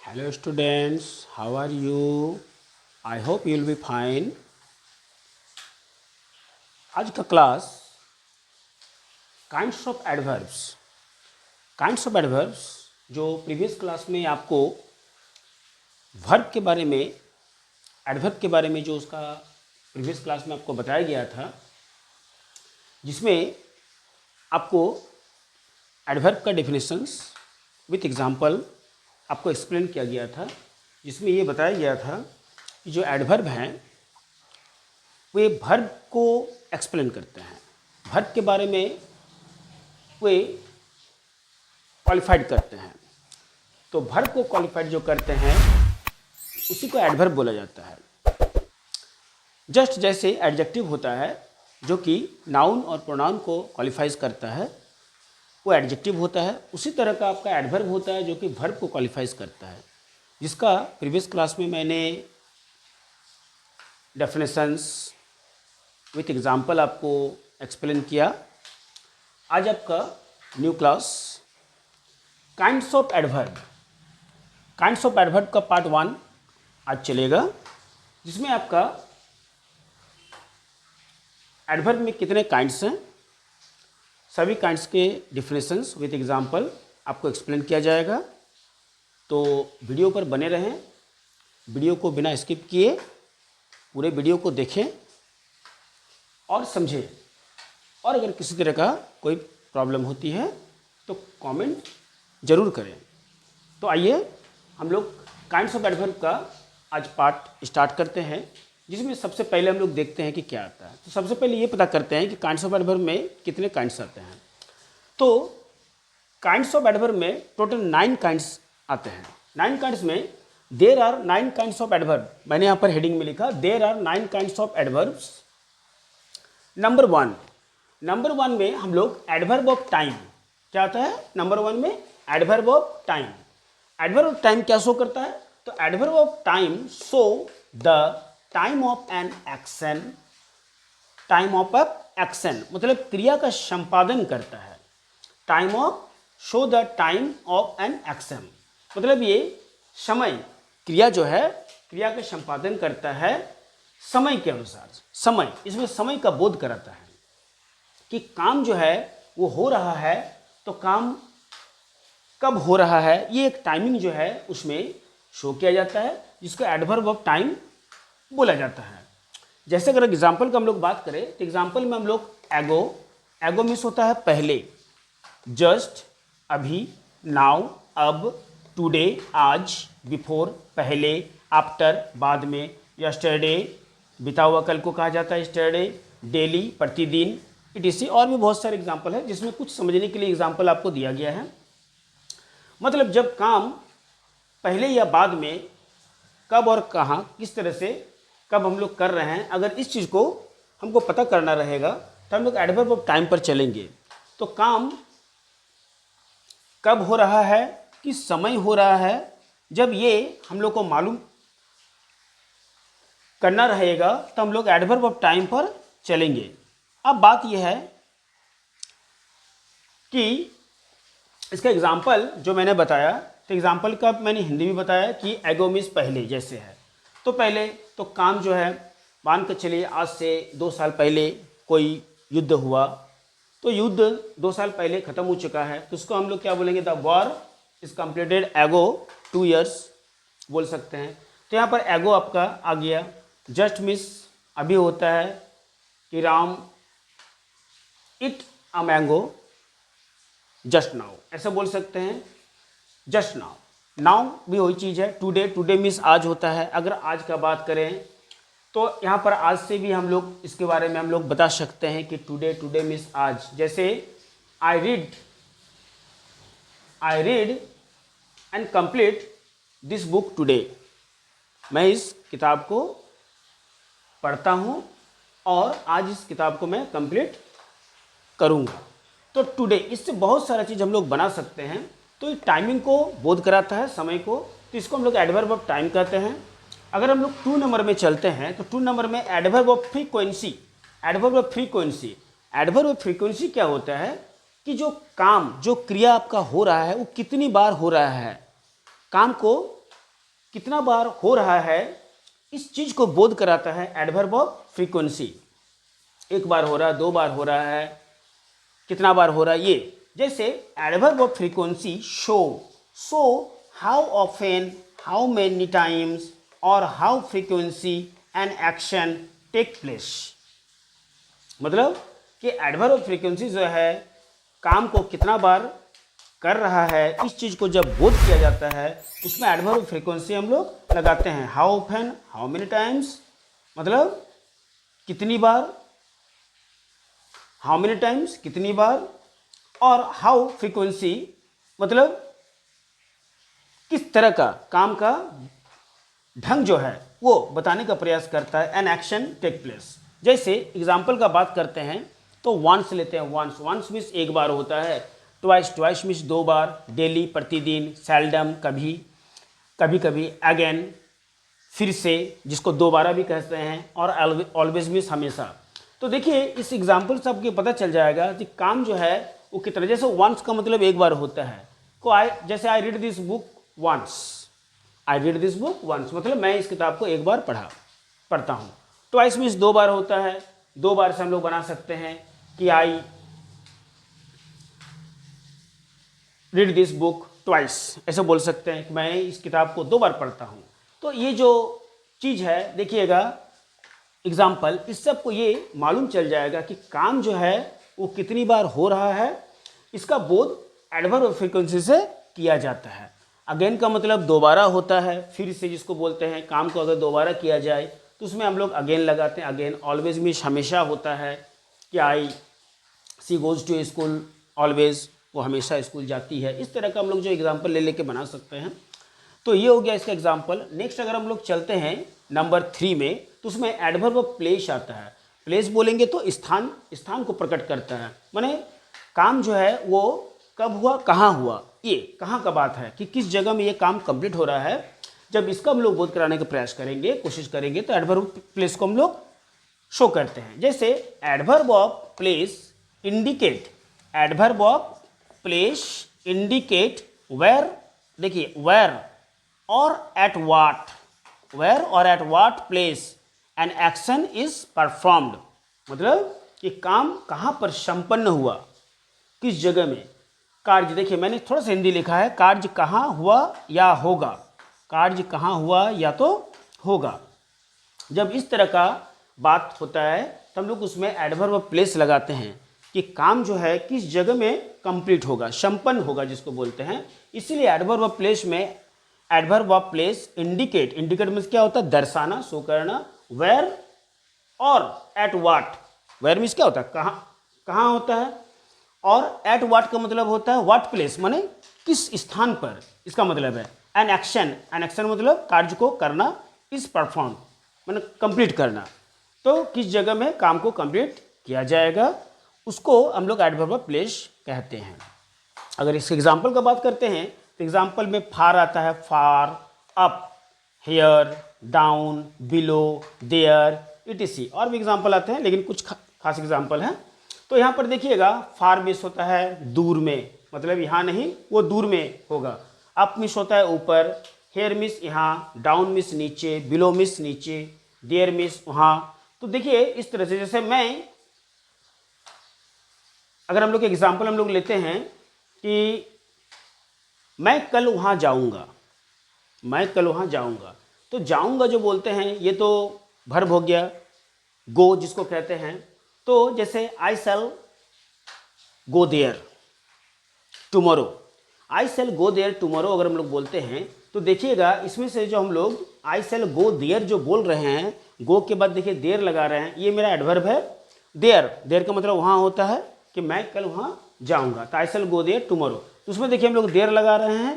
Hello students, how are you? I hope you will be fine. आज का class kinds of adverbs जो previous class में आपको verb के बारे में एडवर्ब के बारे में जो उसका प्रीवियस क्लास में आपको बताया गया था, जिसमें आपको एडवर्ब का डेफिनेशंस विथ एग्जांपल आपको एक्सप्लेन किया गया था, जिसमें ये बताया गया था कि जो एडवर्ब हैं वे वर्ब को एक्सप्लेन करते हैं, वर्ब के बारे में वे क्वालिफाइड करते हैं। तो वर्ब को क्वालिफाइड जो करते हैं उसी को एडवर्ब बोला जाता है। जस्ट जैसे एडजेक्टिव होता है जो कि नाउन और प्रोनाउन को क्वालिफाइज करता है, वो एडजेक्टिव होता है, उसी तरह का आपका एडवर्ब होता है जो कि वर्ब को क्वालिफाइज करता है, जिसका प्रीवियस क्लास में मैंने डेफिनेशंस विथ एग्जांपल आपको एक्सप्लेन किया। आज आपका new class kinds of adverb का पार्ट 1 आज चलेगा, जिसमें आपका एडवर्ब में कितने काइंड्स हैं, सभी काइंड्स के डिफिनेशंस विथ एग्जांपल आपको एक्सप्लेन किया जाएगा। तो वीडियो पर बने रहें, वीडियो को बिना स्किप किए पूरे वीडियो को देखें और समझें, और अगर किसी तरह का कोई प्रॉब्लम होती है तो कमेंट ज़रूर करें। तो आइए हम लोग काइंड्स ऑफ एडवर्ब का आज पार्ट स्टार्ट करते हैं, जिसमें सबसे पहले हम लोग देखते हैं कि क्या आता है। तो सबसे पहले ये पता करते हैं कि काइंड्स ऑफ एडवर्ब में कितने काइंड्स आते हैं। तो काइंड्स ऑफ एडवर्ब में टोटल 9 काइंड्स आते हैं। 9 काइंड्स में there are 9 kinds of adverb, मैंने यहाँ पर हेडिंग में लिखा there are 9 kinds of adverbs. Number 1 में हम लोग एडवर्ब ऑफ टाइम, क्या आता है नंबर 1 में? Adverb of time. Adverb of time क्या शो करता है? तो adverb of time show the time of an action, time of action मतलब क्रिया का संपादन करता है। Time of show the time of an action मतलब ये समय, क्रिया जो है क्रिया का संपादन करता है समय के अनुसार। समय, इसमें समय का बोध कराता है कि काम जो है वो हो रहा है, तो काम कब हो रहा है, ये एक टाइमिंग जो है उसमें शो किया जाता है, जिसको एडवर्ब ऑफ टाइम बोला जाता है। जैसे अगर एग्जाम्पल का हम लोग बात करें तो एग्जाम्पल में हम लोग एगो मीन्स होता है पहले, जस्ट अभी, नाउ अब, टुडे आज, बिफोर पहले, आफ्टर बाद में, यस्टरडे बीता हुआ कल को कहा जाता है यस्टरडे, डेली प्रतिदिन, इटीसी और भी बहुत सारे एग्जाम्पल है, जिसमें कुछ समझने के लिए एग्जाम्पल आपको दिया गया है। मतलब जब काम पहले या बाद में, कब और कहाँ, किस तरह से कब हम लोग कर रहे हैं, अगर इस चीज़ को हमको पता करना रहेगा तो हम लोग एडवर्ब ऑफ टाइम पर चलेंगे। तो काम कब हो रहा है, किस समय हो रहा है, जब ये हम लोग को मालूम करना रहेगा तो हम लोग एडवर्ब ऑफ टाइम पर चलेंगे। अब बात यह है कि इसका एग्जाम्पल जो मैंने बताया, तो एग्जाम्पल का मैंने हिंदी में बताया कि एगो मीन्स पहले जैसे है। तो पहले तो काम जो है, मान कर चलिए आज से 2 साल पहले कोई युद्ध हुआ, तो युद्ध 2 साल पहले ख़त्म हो चुका है, तो उसको हम लोग क्या बोलेंगे? द वॉर इज़ कम्प्लीटेड एगो 2 years बोल सकते हैं। तो यहाँ पर एगो आपका आ गया। जस्ट मिस अभी होता है कि Ram it a mango just now, ऐसा बोल सकते हैं जस्ट नाउ। नाउ भी वही चीज़ है। टुडे मीन्स आज होता है। अगर आज का बात करें तो यहाँ पर आज से भी हम लोग इसके बारे में हम लोग बता सकते हैं कि टुडे मीन्स आज। जैसे I read and complete this book today, मैं इस किताब को पढ़ता हूँ और आज इस किताब को मैं कंप्लीट करूँगा। तो टुडे, इससे बहुत सारा चीज़ हम लोग बना सकते हैं। तो ये टाइमिंग को बोध कराता है, समय को, तो इसको हम लोग एडवर्ब ऑफ टाइम कहते हैं। अगर हम लोग 2 नंबर में चलते हैं तो 2 नंबर में adverb of frequency. Adverb of frequency क्या होता है कि जो काम, जो क्रिया आपका हो रहा है वो कितनी बार हो रहा है, काम को कितना बार हो रहा है, इस चीज़ को बोध कराता है एडवर्ब ऑफ फ्रीक्वेंसी। एक बार हो रहा है, 2 बार हो रहा है, कितना बार हो रहा है ये। जैसे adverb of frequency show how often, how many times और how frequency an action take place. मतलब कि एडवर्ब ऑफ फ्रीक्वेंसी जो है काम को कितना बार कर रहा है, इस चीज़ को जब बोध किया जाता है उसमें एडवर्ब ऑफ फ्रीक्वेंसी हम लोग लगाते हैं। How often, how many times मतलब कितनी बार, हाउ मेनी टाइम्स कितनी बार, और हाउ फ्रीक्वेंसी मतलब किस तरह का काम का ढंग जो है वो बताने का प्रयास करता है। An action take place. जैसे एग्जाम्पल का बात करते हैं तो वंस लेते हैं। वंस मीन्स एक बार होता है, ट्वाइस मीन्स 2 बार, डेली प्रतिदिन, सेल्डम कभी, कभी कभी, अगेन फिर से, जिसको दोबारा भी कहते हैं, और ऑलवेज मीन्स हमेशा। तो देखिए इस एग्जाम्पल से आपको पता चल जाएगा कि काम जो है वो कितना। जैसे वंस का मतलब एक बार होता है, को जैसे I read this book once, I read this book once मतलब मैं इस किताब को एक बार पढ़ता हूँ। ट्वाइस मीन्स 2 बार होता है, 2 बार से हम लोग बना सकते हैं कि आई रीड दिस बुक ट्वाइस, ऐसे बोल सकते हैं कि मैं इस किताब को 2 बार पढ़ता हूँ। तो ये जो चीज़ है देखिएगा एग्जाम्पल, इससे आपको ये मालूम चल जाएगा कि काम जो है वो कितनी बार हो रहा है, इसका बोध एडवर्ब ऑफ फ्रीक्वेंसी से किया जाता है। अगेन का मतलब दोबारा होता है, फिर से जिसको बोलते हैं। काम को अगर दोबारा किया जाए तो उसमें हम लोग अगेन लगाते हैं। अगेन ऑलवेज मीन्स हमेशा होता है कि आई she goes to school always, वो हमेशा स्कूल जाती है। इस तरह का हम लोग जो एग्जाम्पल ले लेके बना सकते हैं। तो ये हो गया इसका एग्जाम्पल। नेक्स्ट अगर हम लोग चलते हैं नंबर 3 में, तो उसमें एडवर्ब ऑफ प्लेस आता है। प्लेस बोलेंगे तो स्थान को प्रकट करता है, माने काम जो है वो कब हुआ, कहाँ हुआ, ये कहाँ का बात है कि किस जगह में ये काम कंप्लीट हो रहा है। जब इसका हम लोग बोध कराने का प्रयास करेंगे, कोशिश करेंगे, तो एडवर्ब ऑफ प्लेस को हम लोग शो करते हैं। जैसे adverb of place indicate, adverb of place indicate where, देखिए वेयर और एट व्हाट, वेयर और at what place an action is performed, मतलब ये काम कहाँ पर संपन्न हुआ, किस जगह में। कार्य, देखिए मैंने थोड़ा सा हिंदी लिखा है, कार्य कहाँ हुआ या होगा, कार्य कहाँ हुआ या तो होगा। जब इस तरह का बात होता है तो हम लोग उसमें एडवर्ब ऑफ प्लेस लगाते हैं कि काम जो है किस जगह में कंप्लीट होगा, संपन्न होगा जिसको बोलते हैं। इसीलिए एडवर्ब ऑफ प्लेस में adverb of place indicate, indicate means क्या होता है, दर्शाना, शो करना। वेयर और एट व्हाट, वेयर मीन्स क्या होता है, कहाँ होता है, और एट व्हाट का मतलब होता है व्हाट प्लेस, माने किस स्थान पर, इसका मतलब है। एन एक्शन, एन एक्शन मतलब कार्य को करना, इज परफॉर्म माने कंप्लीट करना। तो किस जगह में काम को कंप्लीट किया जाएगा उसको हम लोग एडवर्ब ऑफ प्लेस कहते हैं। अगर इस एग्जाम्पल का बात करते हैं तो एग्जाम्पल में फार आता है, far, up, here, down, below, there, etc, और भी एग्जाम्पल आते हैं लेकिन कुछ खास एग्जाम्पल हैं। तो यहाँ पर देखिएगा फार मिस होता है दूर में, मतलब यहाँ नहीं वो दूर में होगा। अप मिस होता है ऊपर, हेयर मिस यहाँ, डाउन मिस नीचे, बिलो मिस नीचे, देयर मिस वहाँ। तो देखिए इस तरह से, जैसे अगर हम लोग एग्जाम्पल हम लोग लेते हैं कि मैं कल वहाँ जाऊँगा, मैं कल वहाँ जाऊँगा, तो जाऊँगा जो बोलते हैं ये तो वर्ब हो गया, गो जिसको कहते हैं। तो जैसे I shall go there tomorrow, I shall go there tomorrow अगर हम लोग बोलते हैं तो देखिएगा इसमें से जो हम लोग आई शैल गो देयर जो बोल रहे हैं, गो के बाद देखिए देयर लगा रहे हैं, ये मेरा एडवर्ब है। देयर, देयर का मतलब वहाँ होता है कि मैं कल वहाँ जाऊँगा, तो आई शैल गो देयर टुमारो। तो उसमें देखिए हम लोग देयर लगा रहे हैं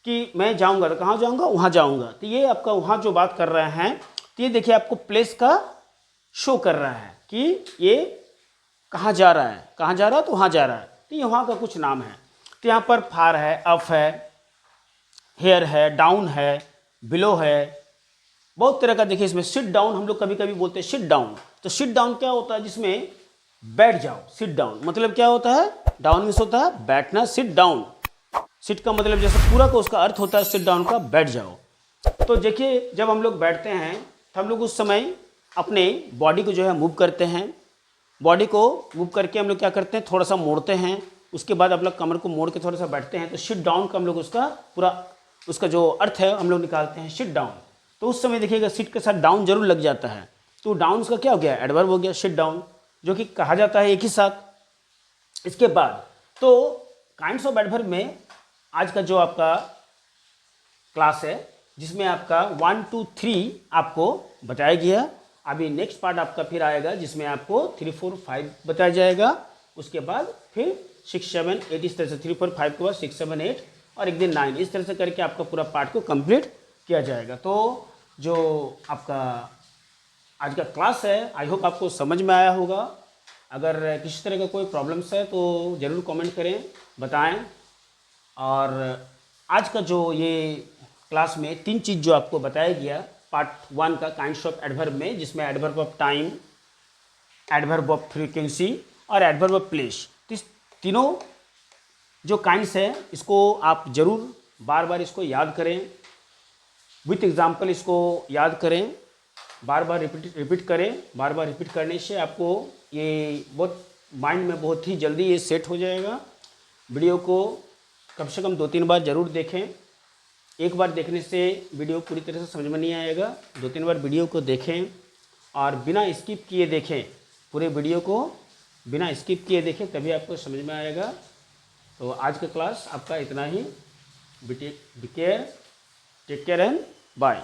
कि मैं जाऊँगा, तो कहाँ जाऊँगा, वहाँ जाऊँगा। तो ये आपका वहाँ जो बात कर रहे हैं, तो ये देखिए आपको प्लेस का शो कर रहा है कि ये कहाँ जा रहा है, कहाँ जा रहा है, तो वहाँ जा रहा है, तो ये वहाँ का कुछ नाम है। तो यहाँ पर फार है, अप है, हेयर है, डाउन है, बिलो है, बहुत तरह का। देखिए इसमें सिट डाउन हम लोग कभी कभी बोलते हैं, सिट डाउन। तो सिट डाउन क्या होता है, जिसमें बैठ जाओ, सिट डाउन मतलब क्या होता है, डाउन मीन्स होता है बैठना, सिट डाउन। सिट का मतलब जैसे पूरा का उसका अर्थ होता है सिट डाउन का, बैठ जाओ। तो देखिए जब हम लोग बैठते हैं तो हम लोग उस समय अपने बॉडी को जो है मूव करते हैं। बॉडी को मूव करके हम लोग क्या करते हैं, थोड़ा सा मोड़ते हैं। उसके बाद हम लोग कमर को मोड़ के थोड़ा सा बैठते हैं। तो सिट डाउन का हम लोग उसका पूरा उसका जो अर्थ है हम लोग निकालते हैं, सिट डाउन। तो उस समय देखिएगा सिट के साथ डाउन जरूर लग जाता है। तो डाउन का क्या हो गया, एडवर्ब हो गया, सिट डाउन, जो कि कहा जाता है एक ही साथ। इसके बाद तो काइंड्स ऑफ एडवर्ब में आज का जो आपका क्लास है जिसमें आपका 1 2 3 आपको बताया गया। अभी नेक्स्ट पार्ट आपका फिर आएगा जिसमें आपको 3 4 5 बताया जाएगा। उसके बाद फिर 6 7 8 इस तरह से 3 4 5 के बाद 6 7 8 और एक दिन 9 इस तरह से करके आपका पूरा पार्ट को कंप्लीट किया जाएगा। तो जो आपका आज का क्लास है आई होप आपको समझ में आया होगा। अगर किसी तरह का कोई प्रॉब्लम्स है तो ज़रूर कमेंट करें, बताएं। और आज का जो ये क्लास में 3 चीज़ जो आपको बताया गया पार्ट 1 का काइंड्स ऑफ एडवर्ब में, जिसमें adverb of time, adverb of frequency और एडवर्ब ऑफ प्लेस, तो इस तीनों जो काइंड्स है इसको आप जरूर बार बार इसको याद करें, विथ एग्जाम्पल इसको याद करें, बार बार रिपीट करें। बार बार रिपीट करने से आपको ये बहुत माइंड में बहुत ही जल्दी ये सेट हो जाएगा। वीडियो को कम से कम 2-3 बार ज़रूर देखें। एक बार देखने से वीडियो पूरी तरह से समझ में नहीं आएगा, 2-3 बार वीडियो को देखें और बिना स्किप किए देखें। पूरे वीडियो को बिना स्किप किए देखें तभी आपको समझ में आएगा। तो आज का क्लास आपका इतना ही। Be care, take care and bye.